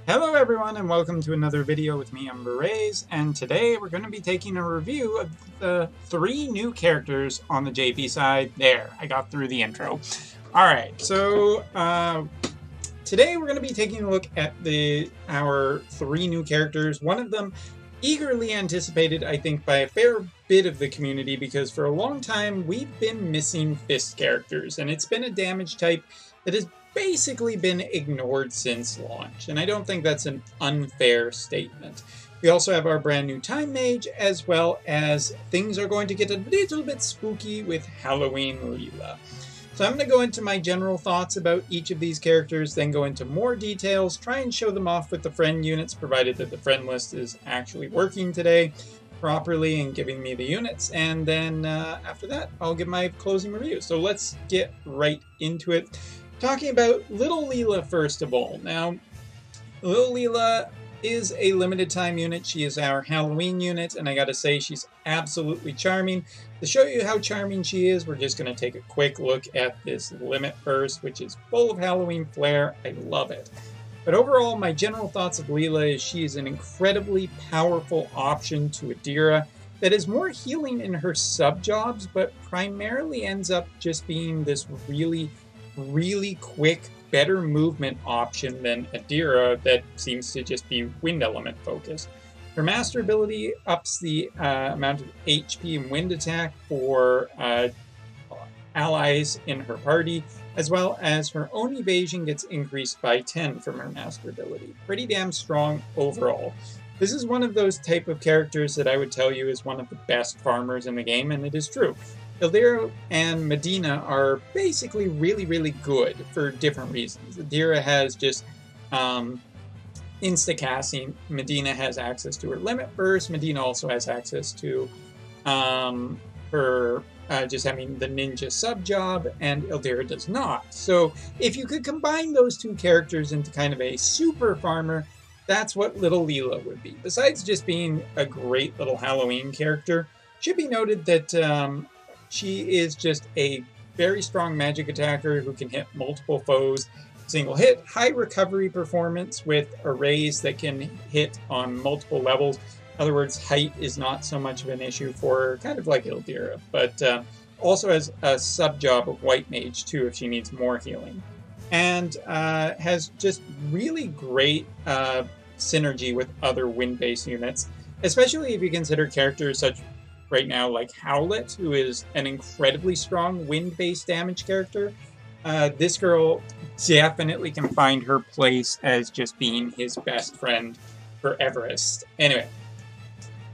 Hello everyone and welcome to another video with me, Umber, and today we're going to be taking a review of the 3 new characters on the JP side. There, I got through the intro. Alright, so today we're going to be taking a look at our 3 new characters. One of them eagerly anticipated, I think, by a fair bit of the community, because for a long time we've been missing fist characters, and it's been a damage type that has basically been ignored since launch, and I don't think that's an unfair statement. We also have our brand new Time Mage, as well as things are going to get a little bit spooky with Halloween Leela. So I'm going to go into my general thoughts about each of these characters, then go into more details, try and show them off with the friend units, provided that the friend list is actually working today properly and giving me the units, and then after that I'll give my closing review. So let's get right into it. Talking about Little Leela first of all. Now, Little Leela is a limited time unit. She is our Halloween unit, and I gotta say, she's absolutely charming. To show you how charming she is, we're just gonna take a quick look at this limit burst, which is full of Halloween flair. I love it. But overall, my general thoughts of Leela is she is an incredibly powerful option to Adira that is more healing in her sub-jobs, but primarily ends up just being this really quick, better movement option than Adira that seems to just be wind element focused. Her master ability ups the amount of HP and wind attack for allies in her party, as well as her own evasion gets increased by 10 from her master ability. Pretty damn strong overall. This is one of those type of characters that I would tell you is one of the best farmers in the game, and it is true. Adira and Medina are basically really good for different reasons. Adira has just insta-casting. Medina has access to her limit burst. Medina also has access to her just having the ninja sub-job, and Adira does not. So if you could combine those two characters into kind of a super farmer, that's what Little Leela would be. Besides just being a great little Halloween character, it should be noted that she is just a very strong magic attacker who can hit multiple foes single hit, high recovery performance with arrays that can hit on multiple levels. In other words, height is not so much of an issue for her, kind of like Ildira, but also has a sub-job of White Mage too if she needs more healing. And has just really great synergy with other wind-based units, especially if you consider characters such right now like Howlet, who is an incredibly strong wind-based damage character. This girl definitely can find her place as just being his best friend for Everest. Anyway,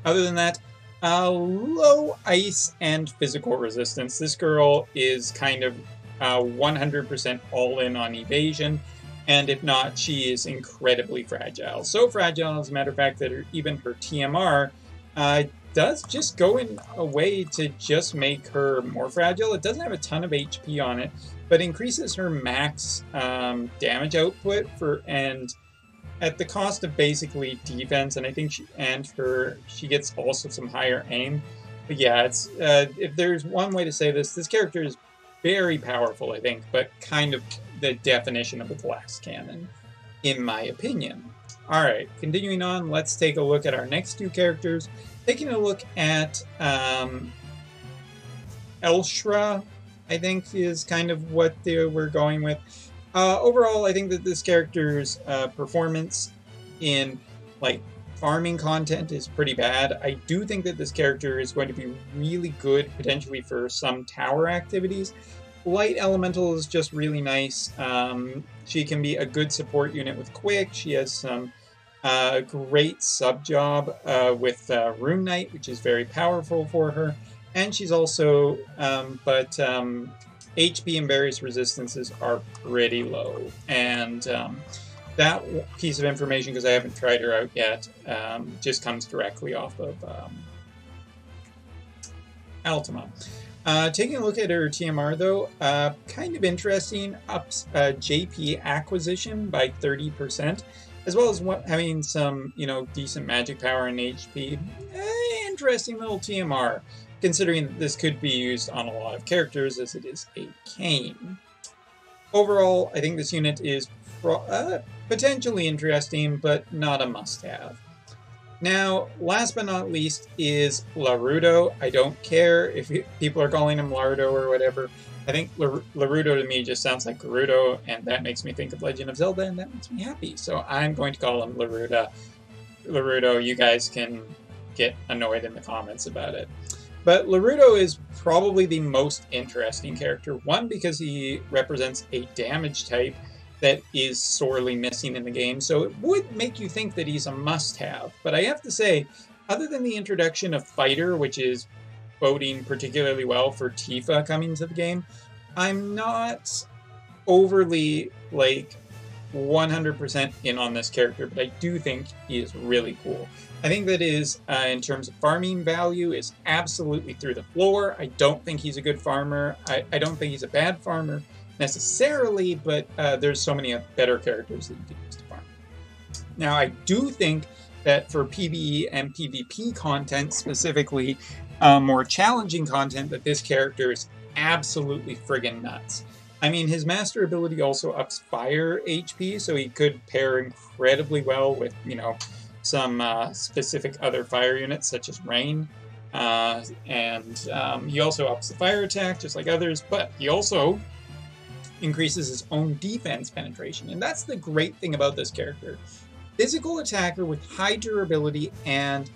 other than that, low ice and physical resistance. This girl is kind of 100% all-in on evasion, and if not, she is incredibly fragile. So fragile, as a matter of fact, that even her TMR does just go in a way to just make her more fragile. It doesn't have a ton of HP on it, but increases her max damage output and at the cost of basically defense. And I think she gets also some higher aim. But yeah, it's if there's one way to say this character is very powerful, I think, but kind of the definition of a glass cannon, in my opinion. All right, continuing on, let's take a look at our next 2 characters. Taking a look at Eshra, I think, is kind of what we're going with. Overall, I think that this character's performance in like farming content is pretty bad. I do think that this character is going to be really good potentially for some tower activities. Light Elemental is just really nice. She can be a good support unit with Quick. She has some great sub-job with Rune Knight, which is very powerful for her. And she's also, HP and various resistances are pretty low. And that piece of information, because I haven't tried her out yet, just comes directly off of Altima. Taking a look at her TMR, though, kind of interesting. Ups JP acquisition by 30%. As well as having some, decent magic power and HP. Interesting little TMR, considering that this could be used on a lot of characters as it is a cane. Overall, I think this unit is potentially interesting, but not a must-have. Now, last but not least is Larudo. I don't care if people are calling him Larudo or whatever. I think Larudo to me just sounds like Gerudo, and that makes me think of Legend of Zelda, and that makes me happy. So I'm going to call him Larudo. You guys can get annoyed in the comments about it. But Larudo is probably the most interesting character. One, because he represents a damage type that is sorely missing in the game, so it would make you think that he's a must-have. But I have to say, other than the introduction of Fighter, which is boding particularly well for Tifa coming to the game, I'm not overly, 100% in on this character, but I do think he is really cool. I think that is, in terms of farming value, is absolutely through the floor. I don't think he's a good farmer. I don't think he's a bad farmer necessarily, but there's so many better characters that you can use to farm. Now, I do think that for PvE and PvP content, specifically more challenging content, that this character is absolutely friggin' nuts. I mean, his master ability also ups fire HP, so he could pair incredibly well with, some specific other fire units, such as Rain. And he also ups the fire attack, just like others, but he also increases his own defense penetration. And that's the great thing about this character. Physical attacker with high durability and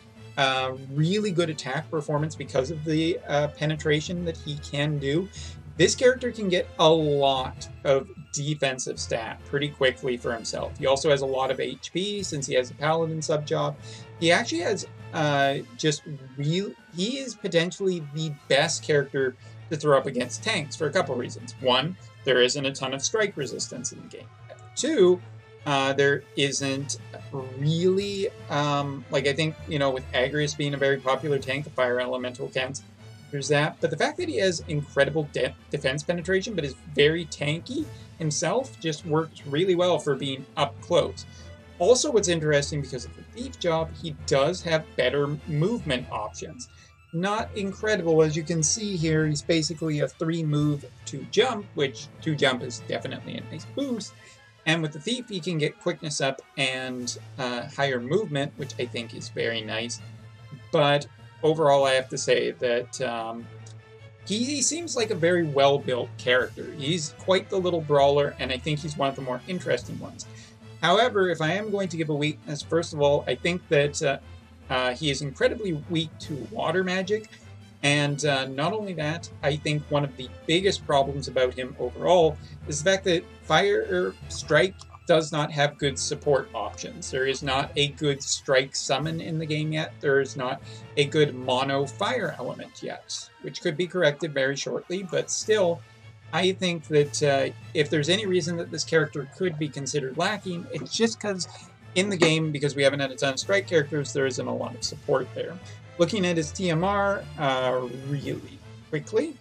really good attack performance because of the penetration that he can do. This character can get a lot of defensive stat pretty quickly for himself. He also has a lot of HP since he has a Paladin sub-job. He actually has he is potentially the best character to throw up against tanks for a couple reasons. One, there isn't a ton of strike resistance in the game. Two, there isn't really, I think, with Agrius being a very popular tank, the fire elemental counts. There's that. But the fact that he has incredible defense penetration, but is very tanky himself, just works really well for being up close. Also, what's interesting, because of the thief job, he does have better movement options. Not incredible, as you can see here, he's basically a 3-move 2-jump, which 2-jump is definitely a nice boost. And with the thief, he can get quickness up and higher movement, which I think is very nice. But overall, I have to say that he seems like a very well-built character. He's quite the little brawler, and I think he's one of the more interesting ones. However, if I am going to give a weakness, first of all, I think that he is incredibly weak to water magic. And not only that, I think one of the biggest problems about him overall is the fact that Strike does not have good support options. There is not a good Strike summon in the game yet. There is not a good mono fire element yet, which could be corrected very shortly, but still, I think that if there's any reason that this character could be considered lacking, it's just because in the game, because we haven't had a ton of Strike characters, there isn't a lot of support there. Looking at his TMR really quickly.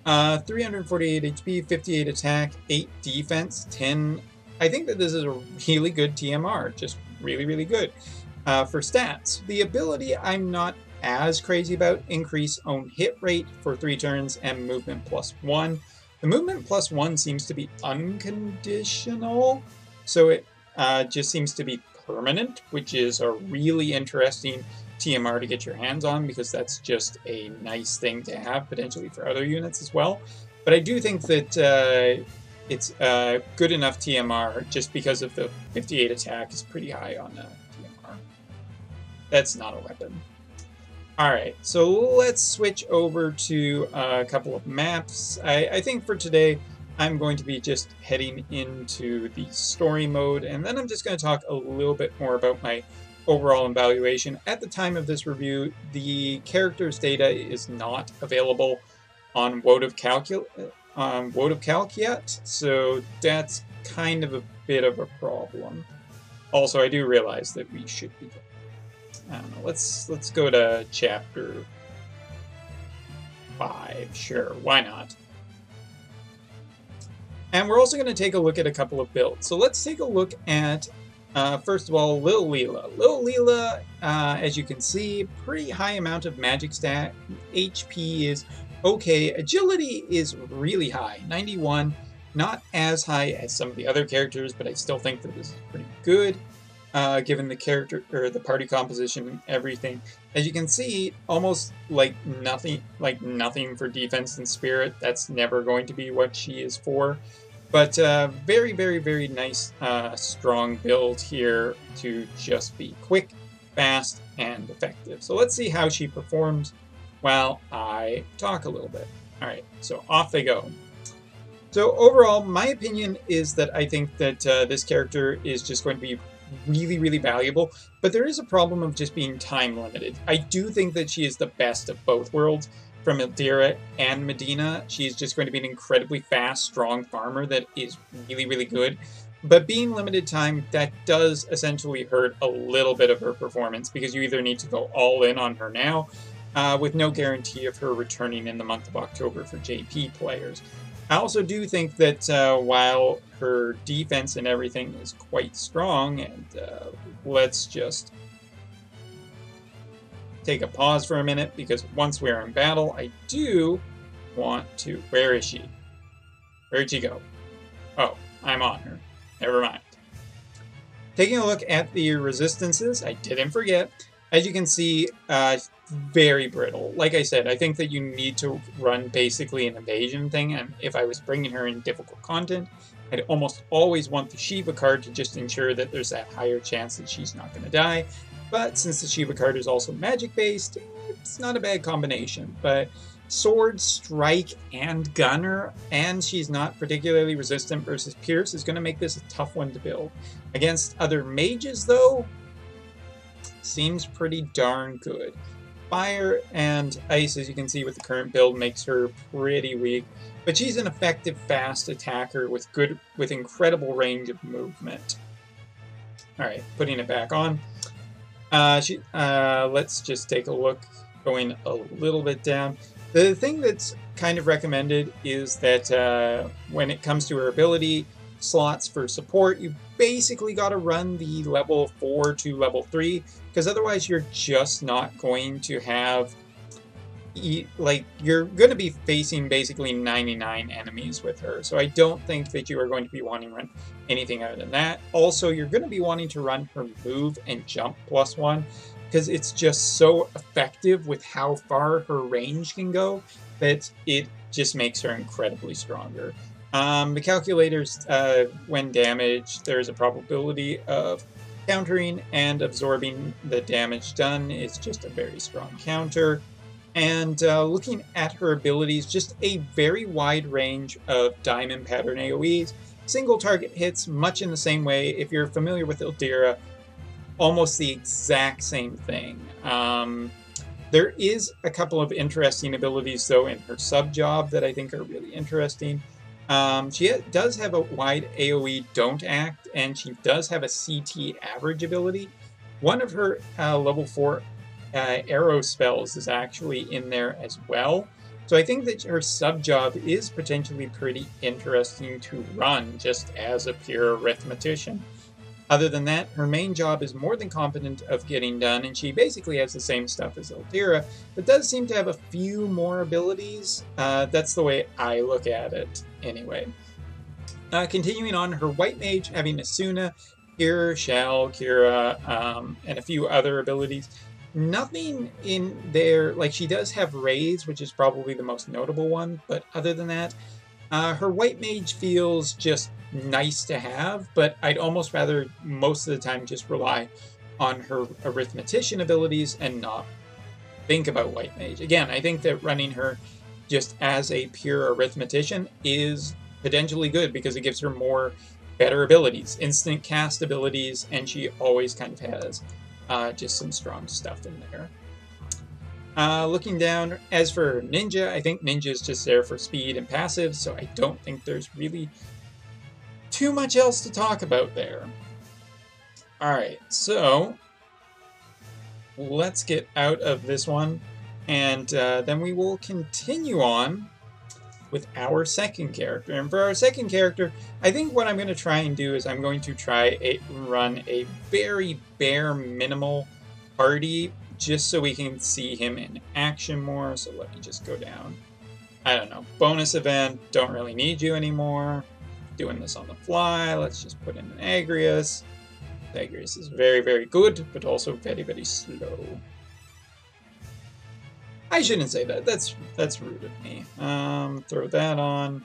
348 HP, 58 attack, 8 defense, 10. I think that this is a really good TMR, just really, really good. For stats, the ability I'm not as crazy about: increase own hit rate for 3 turns and movement +1. The movement +1 seems to be unconditional, so it just seems to be permanent, which is a really interesting TMR to get your hands on, because that's just a nice thing to have potentially for other units as well. But I do think that it's good enough TMR just because of the 58 attack is pretty high on TMR. That's not a weapon. Alright, so let's switch over to a couple of maps. I think for today I'm going to be just heading into the story mode, and then I'm just going to talk a little bit more about my overall evaluation. At the time of this review, the characters data is not available on Woad of Calc yet, so that's kind of a bit of a problem. Also, I do realize that we should be, I don't know, let's go to chapter 5, sure, why not? And we're also going to take a look at a couple of builds. So let's take a look at first of all, Lil Leela. Lil Leela, as you can see, pretty high amount of magic stat. HP is okay. Agility is really high, 91. Not as high as some of the other characters, but I still think that this is pretty good, given the character or the party composition and everything. As you can see, almost like nothing for defense and spirit. That's never going to be what she is for. But very, very, very nice, strong build here to just be quick, fast, and effective. So let's see how she performs while I talk a little bit. All right, so off they go. So overall, my opinion is that I think that this character is just going to be really, really valuable, but there is a problem of just being time limited. I do think that she is the best of both worlds. From Ildira and Medina, she's just going to be an incredibly fast, strong farmer that is really, really good. But being limited time, that does essentially hurt a little bit of her performance, because you either need to go all in on her now, with no guarantee of her returning in the month of October for JP players. I also do think that while her defense and everything is quite strong, and let's just take a pause for a minute, because once we're in battle, I do want to... Where is she? Where'd she go? Oh, I'm on her. Never mind. Taking a look at the resistances, I didn't forget. As you can see, very brittle. Like I said, I think that you need to run basically an evasion thing, and if I was bringing her in difficult content, I'd almost always want the Shiva card to just ensure that there's that higher chance that she's not going to die. But since the Shiva card is also magic-based, it's not a bad combination. But sword, strike, and gunner, and she's not particularly resistant versus Pierce, is going to make this a tough one to build. Against other mages, though, seems pretty darn good. Fire and ice, as you can see with the current build, makes her pretty weak. But she's an effective, fast attacker with incredible range of movement. Alright, putting it back on. Let's just take a look, going a little bit down. The thing that's kind of recommended is that when it comes to her ability slots for support, you basically got to run the level 4 to level 3, because otherwise you're just not going to have... you're going to be facing basically 99 enemies with her, so I don't think that you are going to be wanting to run anything other than that. Also, you're going to be wanting to run her move and jump +1, because it's just so effective with how far her range can go that it just makes her incredibly stronger. The calculators, when damaged, there's a probability of countering and absorbing the damage done. It's just a very strong counter. And looking at her abilities, just a very wide range of diamond pattern AoEs. Single target hits, much in the same way. If you're familiar with Ildira, almost the exact same thing. There is a couple of interesting abilities, though, in her sub-job that I think are really interesting. She does have a wide AoE don't act, and she does have a CT average ability. One of her level 4 arrow spells is actually in there as well. So I think that her sub-job is potentially pretty interesting to run just as a pure arithmetician. Other than that, her main job is more than competent of getting done, and she basically has the same stuff as Ildira, but does seem to have a few more abilities. That's the way I look at it, anyway. Continuing on, her white mage, having Asuna, Kira, Shell, Kira, and a few other abilities. Nothing in there, like she does have Raise, which is probably the most notable one, but other than that, her white mage feels just nice to have, but I'd almost rather most of the time just rely on her arithmetician abilities and not think about white mage. Again, I think that running her just as a pure arithmetician is potentially good because it gives her more better abilities, instant cast abilities, and she always kind of has just some strong stuff in there. Looking down, as for Ninja, I think Ninja is just there for speed and passive, so I don't think there's really too much else to talk about there. Alright, so let's get out of this one, and then we will continue on with our second character. And for our second character, I think what I'm going to try and do is I'm going to run a very bare minimal party just so we can see him in action more. So let me just go down. I don't know. Bonus event, don't really need you anymore. doing this on the fly. Let's just put in an Agrius. Agrius is very, very good, but also very, very slow. I shouldn't say that. That's rude of me. Throw that on.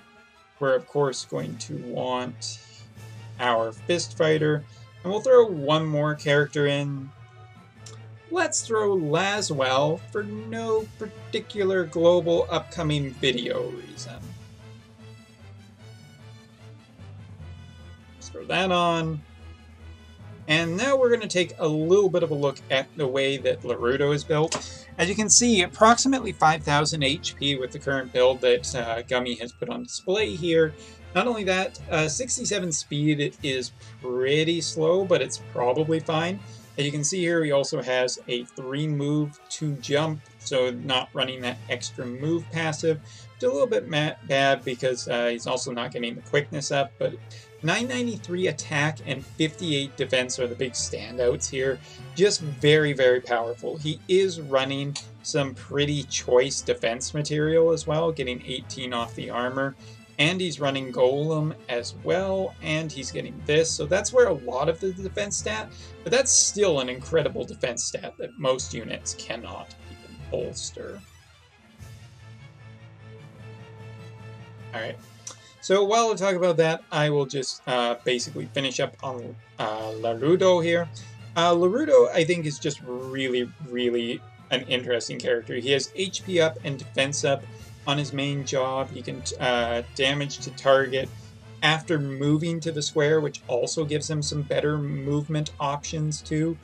We're, of course, going to want our Fist Fighter. And we'll throw one more character in. Let's throw Laswell for no particular global upcoming video reason. Let's throw that on. And now we're going to take a little bit of a look at the way that Larudo is built. As you can see, approximately 5,000 HP with the current build that Gummy has put on display here. Not only that, 67 speed is pretty slow, but it's probably fine. As you can see here, he also has a 3 move, 2 jump, so not running that extra move passive. It's a little bit bad because he's also not getting the quickness up, but 993 attack and 58 defense are the big standouts here. Just very, very powerful. He is running some pretty choice defense material as well, getting 18 off the armor. And he's running Golem as well, and he's getting this. So that's where a lot of the defense stat, but that's still an incredible defense stat that most units cannot even bolster. Alright, so while we talk about that, I will just basically finish up on Larudo here. Larudo, I think, is just really, really an interesting character. He has HP up and defense up. On his main job, he can damage to target after moving to the square, which also gives him some better movement options too.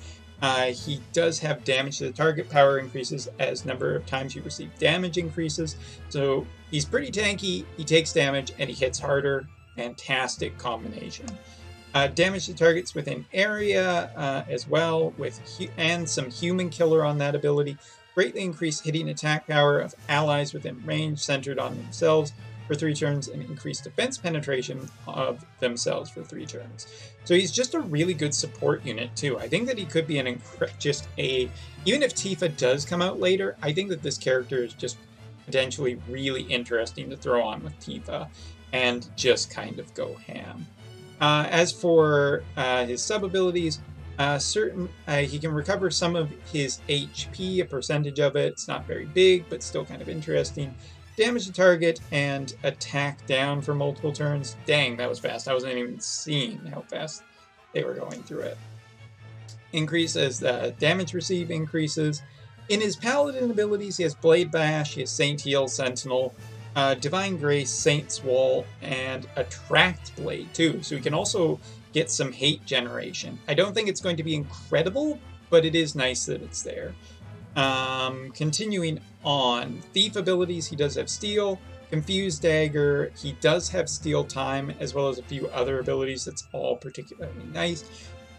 He does have damage to the target, power increases as number of times you receive damage increases. So he's pretty tanky, he takes damage, and he hits harder. Fantastic combination. Damage to targets within area as well, and some human killer on that ability. Greatly increase hitting attack power of allies within range centered on themselves for 3 turns, and increase defense penetration of themselves for 3 turns. So he's just a really good support unit too. I think that he could be even if Tifa does come out later, I think that this character is just potentially really interesting to throw on with Tifa and just kind of go ham. As for his sub abilities, he can recover some of his HP, a percentage of it. It's not very big, but still kind of interesting. Damage to target and attack down for multiple turns. Dang, that was fast. I wasn't even seeing how fast they were going through it. Increase as the damage received increases. In his Paladin abilities, he has Blade Bash, he has Saint Heal, Sentinel, Divine Grace, Saint's Wall, and Attract Blade too. So he can also get some hate generation. I don't think it's going to be incredible, but it is nice that it's there. Continuing on, Thief abilities, he does have Steal, Confused Dagger, he does have Steal Time, as well as a few other abilities that's all particularly nice.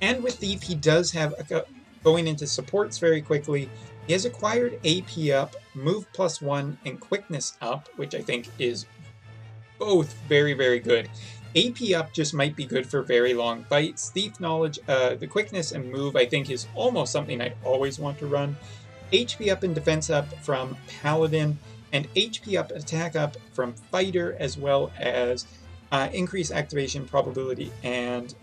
And with Thief, he does have, going into supports very quickly, he has acquired AP up, Move +1, and Quickness up, which I think is both very, very good. AP up just might be good for very long fights. Thief Knowledge, the Quickness and Move, I think, is almost something I'd always want to run. HP up and Defense up from Paladin, and HP up and Attack up from Fighter, as well as increase activation probability and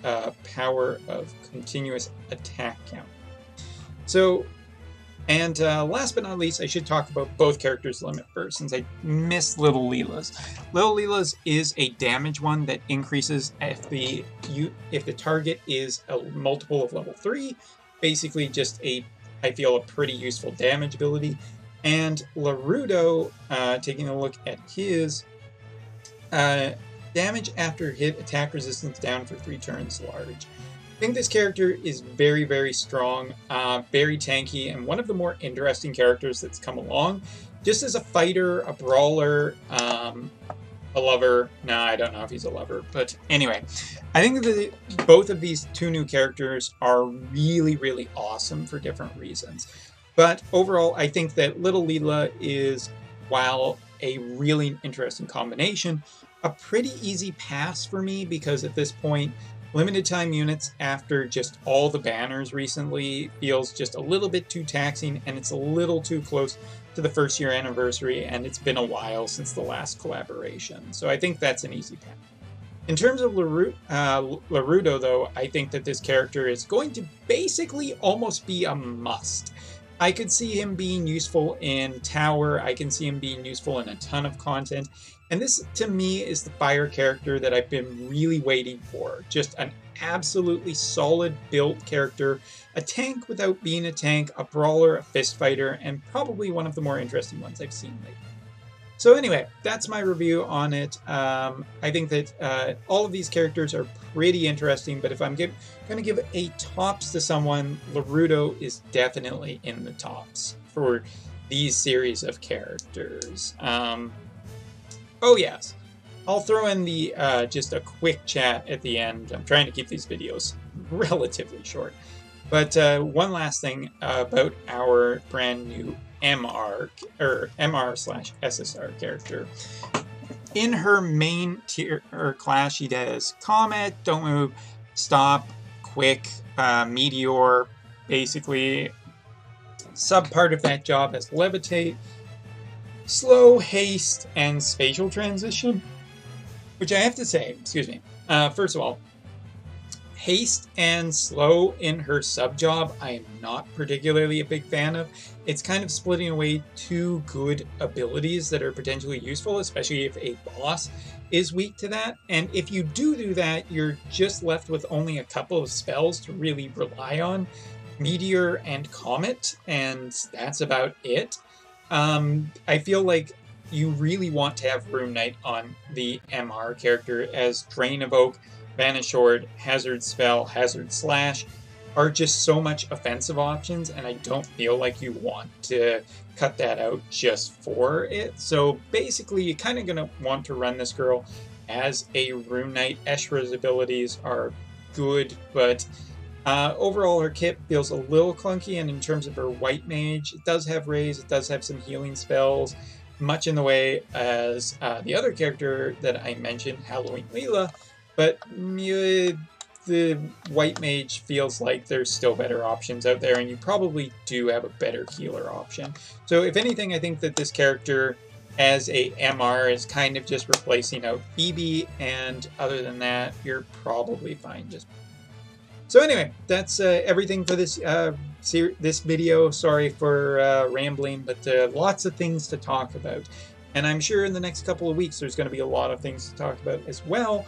power of continuous attack count. So, and last but not least, I should talk about both characters' limit first, since I missed Little Leela's. Little Leela's is a damage one that increases if the target is a multiple of level 3. Basically, just I feel a pretty useful damage ability. And Larudo, taking a look at his damage after hit, attack resistance down for 3 turns large. I think this character is very, very strong, very tanky, and one of the more interesting characters that's come along. Just as a fighter, a brawler, a lover. Nah, I don't know if he's a lover, but anyway. I think that both of these 2 new characters are really, really awesome for different reasons. But overall, I think that Little Leela is, while a really interesting combination, a pretty easy pass for me, because at this point, limited time units after just all the banners recently feels just a little bit too taxing, and it's a little too close to the 1st year anniversary, and it's been a while since the last collaboration. So I think that's an easy path. In terms of Larudo, though, I think that this character is going to basically almost be a must. I could see him being useful in Tower, I can see him being useful in a ton of content, and this, to me, is the fire character that I've been really waiting for. Just an absolutely solid built character, a tank without being a tank, a brawler, a fist fighter, and probably one of the more interesting ones I've seen lately. So anyway, that's my review on it. I think that all of these characters are pretty interesting, but if I'm going to give a tops to someone, Larudo is definitely in the tops for these series of characters. Oh yes, I'll throw in the just a quick chat at the end. I'm trying to keep these videos relatively short. But one last thing about our brand new MR or MR/SSR character. In her main tier or class, she does Comet, Don't Move, Stop, Quick, Meteor. Basically, sub part of that job is Levitate, Slow, Haste, and Spatial Transition. Which I have to say, excuse me. First of all, Haste and Slow in her sub-job, I am not particularly a big fan of. It's kind of splitting away two good abilities that are potentially useful, especially if a boss is weak to that. And if you do that, you're just left with only a couple of spells to really rely on. Meteor and Comet, and that's about it. I feel like you really want to have Rune Knight on the MR character, as Drain Evoke, Vanish Sword, Hazard Spell, Hazard Slash are just so much offensive options, and I don't feel like you want to cut that out just for it. So basically, you're kind of going to want to run this girl as a Rune Knight. Eshra's abilities are good, but overall her kit feels a little clunky, and in terms of her White Mage, it does have Raise, it does have some healing spells, much in the way as the other character that I mentioned, Halloween Leela, but the White Mage feels like there's still better options out there, and you probably do have a better healer option. So if anything, I think that this character as a MR is kind of just replacing out Phoebe, and other than that, you're probably fine. So anyway, that's everything for this this video. Sorry for rambling, but lots of things to talk about. And I'm sure in the next couple of weeks there's going to be a lot of things to talk about as well.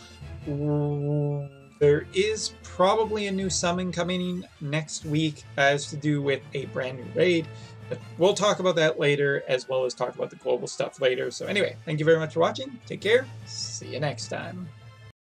There is probably a new summon coming in next week as to do with a brand new raid. But we'll talk about that later, as well as talk about the global stuff later. So anyway, thank you very much for watching. Take care. See you next time.